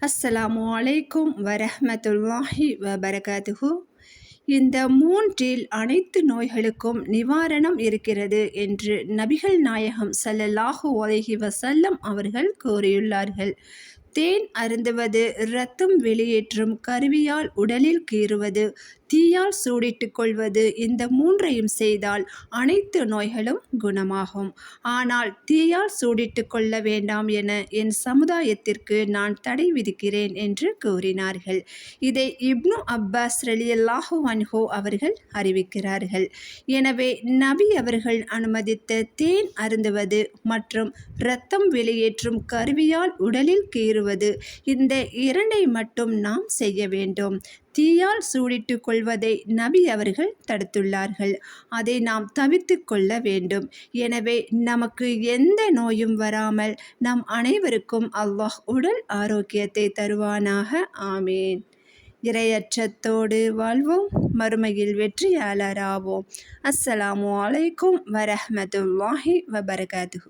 அஸ்ஸலாமு அலைக்கும் வரஹ்மத்துல்லாஹி வபரகாத்துஹு. இந்த மூன்றில் அனைத்து நோய்களுக்கும் நிவாரணம் இருக்கிறது என்று நபிகள் நாயகம் ஸல்லல்லாஹு அலைஹி வஸல்லம் அவர்கள் கூறியுள்ளார்கள். தேன் அருந்துவது, இரத்தம் வெளியேற்றும் கருவியால் உடலில் கீறுவது, தீயால் சூடிட்டுக் கொள்வது, இந்த மூன்றையும் செய்தால் அனைத்து நோய்களும் குணமாகும். ஆனால் தீயால் சூடிட்டுக் கொள்ள வேண்டாம் என என் சமுதாயத்திற்கு நான் தடை விதிக்கிறேன் என்று கூறினார்கள். இதை இப்னு அப்பாஸ் ரலியல்லாஹு அன்ஹு அவர்கள் அறிவிக்கிறார்கள். எனவே நபி அவர்கள் அனுமதித்த தேன் அருந்துவது மற்றும் இரத்தம் வெளியேற்றும் கருவியால் உடலில் கீறுவது, இந்த இரண்டை மட்டும் நாம் செய்ய வேண்டும். தீயால் சூடிட்டுக் கொள்வதை நபி அவர்கள் தடுத்துள்ளார்கள். அதை நாம் தவிர்த்து கொள்ள வேண்டும். எனவே நமக்கு எந்த நோயும் வராமல் நம் அனைவருக்கும் அல்லாஹ் உடல் ஆரோக்கியத்தை தருவானாக. ஆமீன். இறையச்சத்தோடு வாழ்வோம், மறுமையில் வெற்றியாளராவோம். அஸ்ஸலாமு அலைக்கும் வரஹ்மத்துல்லாஹி வபரகாத்துஹு.